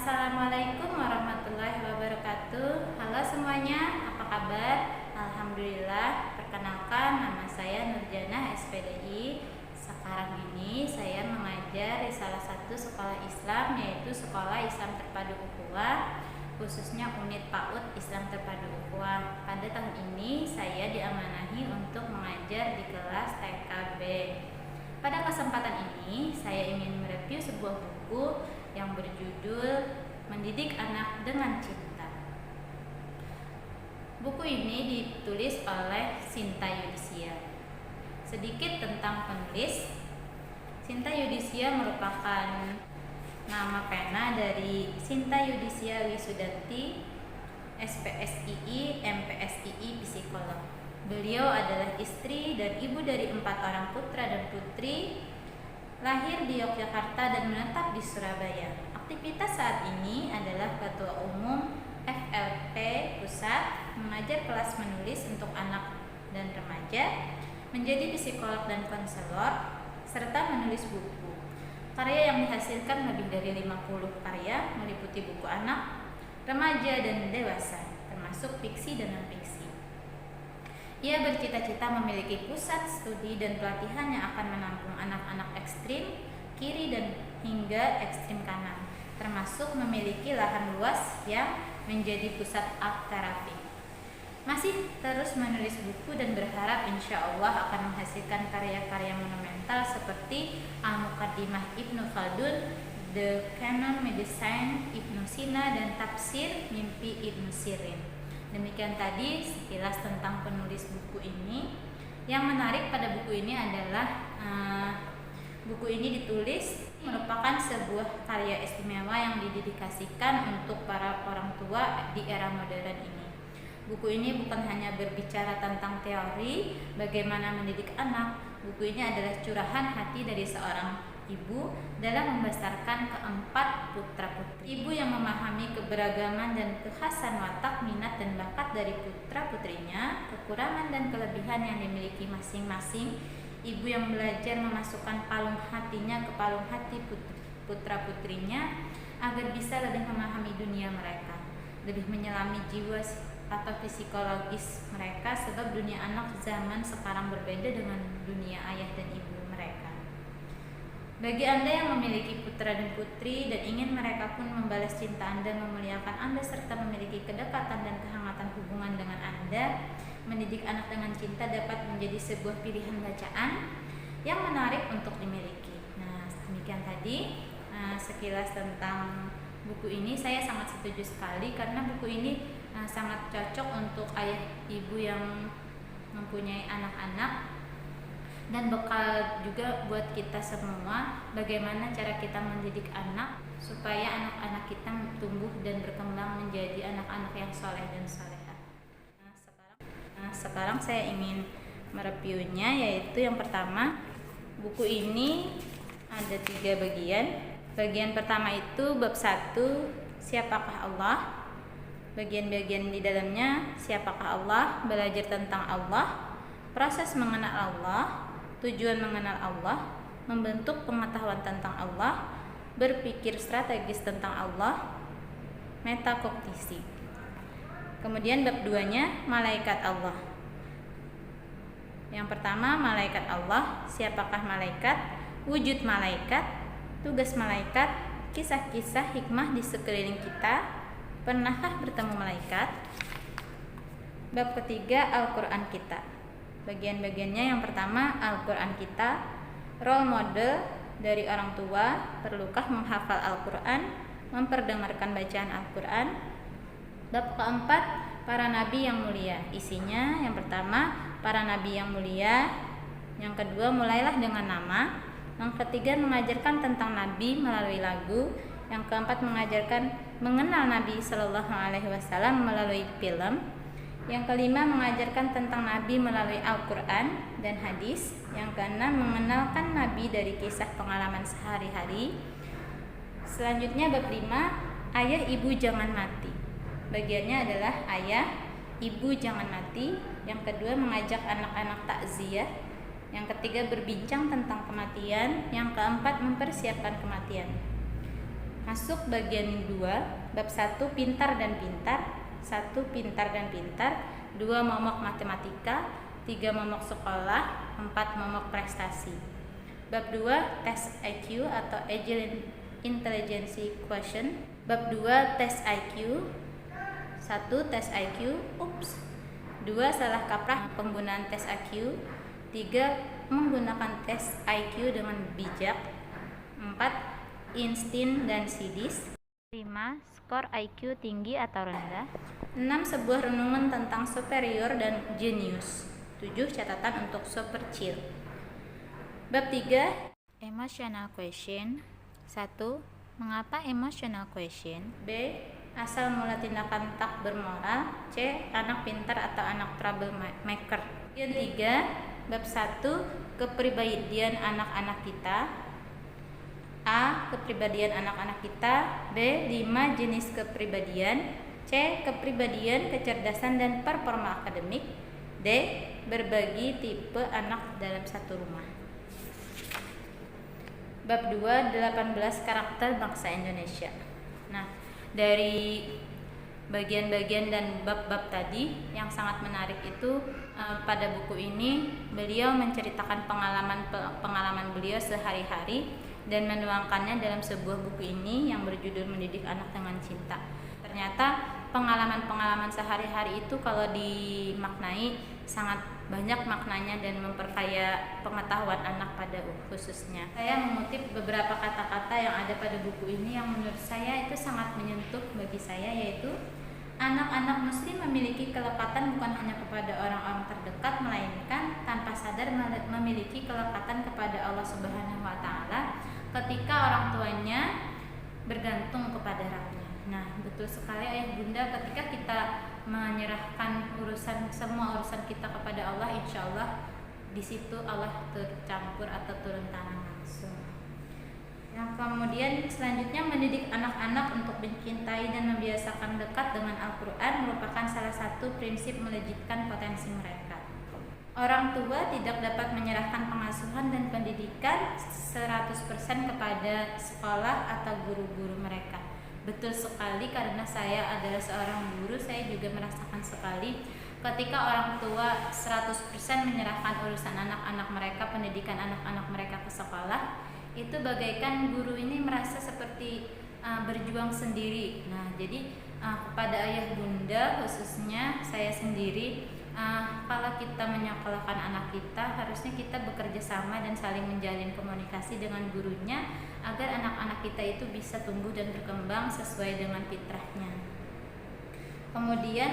Assalamualaikum warahmatullahi wabarakatuh. Halo semuanya, apa kabar? Alhamdulillah. Perkenalkan, nama saya Nurjana SPDI. Sekarang ini saya mengajar di salah satu sekolah Islam, yaitu Sekolah Islam Terpadu Ukhuwah, khususnya unit PAUD Islam Terpadu Ukhuwah. Pada tahun ini saya diamanahi untuk mengajar di kelas TKB. Pada kesempatan ini saya ingin mereview sebuah buku yang berjudul Mendidik Anak dengan Cinta. Buku ini ditulis oleh Sinta Yudisia. Sedikit tentang penulis. Sinta Yudisia merupakan nama pena dari Sinta Yudisia Wisudanti, SPSII, MPSII, psikolog. Beliau adalah istri dan ibu dari 4 orang putra dan putri, lahir di Yogyakarta dan menetap di Surabaya. Aktivitas saat ini adalah Ketua Umum FLP Pusat, mengajar kelas menulis untuk anak dan remaja, menjadi psikolog dan konselor, serta menulis buku. Karya yang dihasilkan lebih dari 50 karya, meliputi buku anak, remaja, dan dewasa, termasuk fiksi dan non-fiksi. Ia bercita-cita memiliki pusat studi dan pelatihan yang akan menampung anak-anak ekstrim kiri dan hingga ekstrim kanan, termasuk memiliki lahan luas yang menjadi pusat art terapi. Masih terus menulis buku dan berharap insya Allah akan menghasilkan karya-karya monumental seperti Al-Muqaddimah Ibnu Khaldun, The Canon Medicine Ibnu Sina, dan Tafsir Mimpi Ibnu Sirin. Demikian tadi sekilas tentang penulis buku ini. Yang menarik pada buku ini adalah buku ini ditulis merupakan sebuah karya istimewa yang didedikasikan untuk para orang tua di era modern ini. Buku ini bukan hanya berbicara tentang teori bagaimana mendidik anak. Buku ini adalah curahan hati dari seorang ibu dalam membesarkan keempat putra-putri. Ibu yang memahami keberagaman dan kekhasan watak, minat, dan bakat dari putra-putrinya, kekurangan dan kelebihan yang dimiliki masing-masing. Ibu yang belajar memasukkan palung hatinya ke palung hati putra-putrinya agar bisa lebih memahami dunia mereka, lebih menyelami jiwa atau psikologis mereka, sebab dunia anak zaman sekarang berbeda dengan dunia ayah dan ibu mereka. Bagi Anda yang memiliki putra dan putri dan ingin mereka pun membalas cinta Anda, memuliakan Anda, serta memiliki kedekatan dan kehangatan hubungan dengan Anda, mendidik anak dengan cinta dapat menjadi sebuah pilihan bacaan yang menarik untuk dimiliki. Nah, demikian tadi sekilas tentang buku ini. Saya sangat setuju sekali karena buku ini sangat cocok untuk ayah ibu yang mempunyai anak-anak, dan bekal juga buat kita semua bagaimana cara kita mendidik anak supaya anak-anak kita tumbuh dan berkembang menjadi anak-anak yang soleh dan solehah. Sekarang saya ingin mereviewnya, yaitu yang pertama, buku ini ada 3 bagian. Bagian pertama itu bab 1, siapakah Allah. Bagian-bagian di dalamnya, siapakah Allah, belajar tentang Allah, proses mengenal Allah, tujuan mengenal Allah, membentuk pengetahuan tentang Allah, berpikir strategis tentang Allah, metakognisi. Kemudian bab 2-nya, malaikat Allah. Yang pertama, malaikat Allah, siapakah malaikat, wujud malaikat, tugas malaikat, kisah-kisah hikmah di sekeliling kita, pernahkah bertemu malaikat. Bab ketiga, Al-Quran kita. Bagian-bagiannya, yang pertama, Al-Quran kita, role model dari orang tua, perlukah menghafal Al-Quran, memperdengarkan bacaan Al-Quran. Bab keempat, para nabi yang mulia. Isinya, yang pertama, para nabi yang mulia. Yang kedua, mulailah dengan nama. Yang ketiga, mengajarkan tentang nabi melalui lagu. Yang keempat, mengajarkan mengenal Nabi Shallallahu Alaihi Wasallam melalui film. Yang kelima, mengajarkan tentang Nabi melalui Al-Quran dan hadis. Yang keenam, mengenalkan Nabi dari kisah pengalaman sehari-hari. Selanjutnya bab 5, ayah ibu jangan mati. Bagiannya adalah ayah ibu jangan mati. Yang kedua, mengajak anak-anak takziah. Yang ketiga, berbincang tentang kematian. Yang keempat, mempersiapkan kematian. Masuk bagian 2, bab 1 pintar dan pintar. 1 pintar dan pintar, 2 momok matematika, 3 momok sekolah, 4 momok prestasi. Bab 2 tes IQ atau Agile Intelligence Question. Bab 2 tes IQ. 1 tes IQ, 2 salah kaprah penggunaan tes IQ. 3 menggunakan tes IQ dengan bijak. 4 insting dan sidis. 5 skor IQ tinggi atau rendah. 6 sebuah renungan tentang superior dan genius. 7 catatan untuk super chill. Bab 3 emotional question. 1. Mengapa emotional question? B. Asal mula tindakan tak bermoral. C. Anak pintar atau anak troublemaker. Yang 3 bab 1 kepribadian anak-anak kita. A. Kepribadian anak-anak kita. B. 5 jenis kepribadian. C. Kepribadian, kecerdasan, dan performa akademik. D. Berbagi tipe anak dalam satu rumah. Bab 2 18 karakter bangsa Indonesia. Nah, dari bagian-bagian dan bab-bab tadi yang sangat menarik itu pada buku ini beliau menceritakan pengalaman beliau sehari-hari dan menuangkannya dalam sebuah buku ini yang berjudul Mendidik Anak dengan Cinta. Ternyata pengalaman-pengalaman sehari-hari itu kalau dimaknai sangat banyak maknanya dan memperkaya pengetahuan anak pada khususnya. Saya mengutip beberapa kata-kata yang ada pada buku ini yang menurut saya itu sangat menyentuh bagi saya, yaitu anak-anak muslim memiliki kelekatan bukan hanya kepada orang-orang terdekat, melainkan tanpa sadar memiliki kelekatan kepada Allah Subhanahu wa taala ketika orang tuanya bergantung kepada Rabbnya. Nah, betul sekali ayah bunda, ketika kita menyerahkan semua urusan kita kepada Allah, insya Allah di situ Allah tercampur atau turun tangan langsung. Yang kemudian selanjutnya mendidik anak-anak untuk mencintai dan membiasakan dekat dengan Al-Quran merupakan salah satu prinsip melejitkan potensi mereka. Orang tua tidak dapat menyerahkan pengasuhan dan pendidikan 100% kepada sekolah atau guru-guru mereka. Betul sekali, karena saya adalah seorang guru, saya juga merasakan sekali ketika orang tua 100% menyerahkan urusan anak-anak mereka, pendidikan anak-anak mereka ke sekolah, itu bagaikan guru ini merasa seperti berjuang sendiri. Nah, jadi kepada ayah bunda khususnya saya sendiri, kalau kita menyekolahkan anak kita, harusnya kita bekerja sama dan saling menjalin komunikasi dengan gurunya agar anak-anak kita itu bisa tumbuh dan berkembang sesuai dengan fitrahnya. Kemudian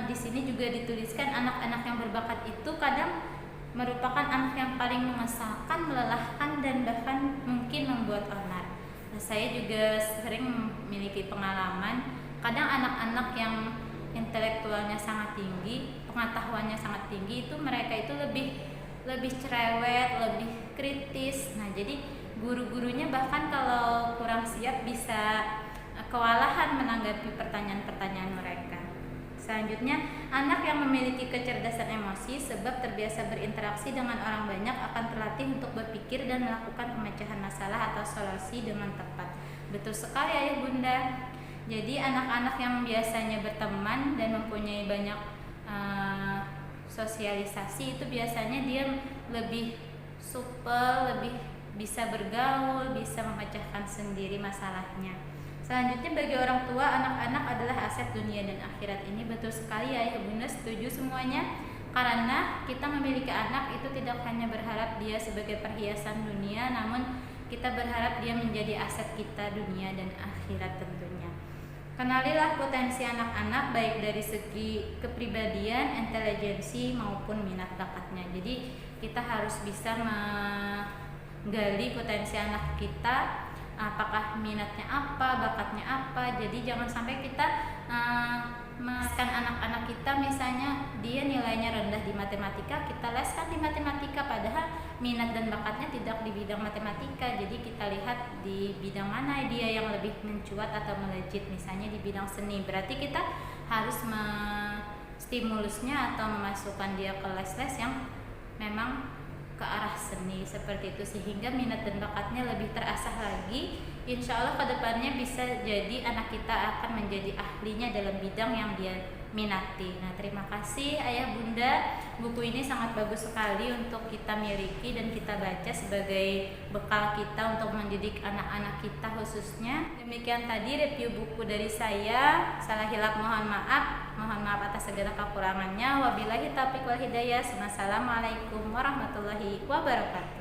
di sini juga dituliskan anak-anak yang berbakat itu kadang merupakan anak yang paling mengesalkan, melelahkan, dan bahkan mungkin membuat onar. Nah, saya juga sering memiliki pengalaman, kadang anak-anak yang intelektualnya sangat tinggi, pengetahuannya sangat tinggi, itu mereka itu lebih cerewet, lebih kritis. Nah, jadi guru-gurunya bahkan kalau kurang siap bisa kewalahan menanggapi pertanyaan-pertanyaan mereka. Selanjutnya, anak yang memiliki kecerdasan emosi sebab terbiasa berinteraksi dengan orang banyak akan terlatih untuk berpikir dan melakukan pemecahan masalah atau solusi dengan tepat. Betul sekali ayah bunda. Jadi anak-anak yang biasanya berteman dan mempunyai banyak sosialisasi itu biasanya dia lebih supel, lebih bisa bergaul, bisa memecahkan sendiri masalahnya. Selanjutnya, bagi orang tua, anak-anak adalah aset dunia dan akhirat. Ini betul sekali ya bunda, setuju semuanya. Karena kita memiliki anak itu tidak hanya berharap dia sebagai perhiasan dunia, namun kita berharap dia menjadi aset kita dunia dan akhirat tentunya. Kenalilah potensi anak-anak baik dari segi kepribadian, intelijensi maupun minat bakatnya. Jadi kita harus bisa menggali potensi anak kita, apakah minatnya apa, bakatnya apa. Jadi jangan sampai kita meleskan anak-anak kita, misalnya dia nilainya rendah di matematika, kita leskan di matematika padahal minat dan bakatnya tidak di bidang matematika. Jadi kita lihat di bidang mana dia yang lebih mencuat atau melejit, misalnya di bidang seni, berarti kita harus stimulusnya atau memasukkan dia ke les-les yang memang ke arah seni seperti itu, sehingga minat dan bakatnya lebih terasah lagi insya Allah kedepannya bisa jadi anak kita akan menjadi ahlinya dalam bidang yang dia minati. Nah, terima kasih Ayah Bunda, buku ini sangat bagus sekali untuk kita miliki dan kita baca sebagai bekal kita untuk mendidik anak-anak kita khususnya. Demikian tadi review buku dari saya. Salah hilap mohon maaf atas segala kekurangannya. Wabillahi taufiq wal hidayah. Wassalamualaikum warahmatullahi wabarakatuh.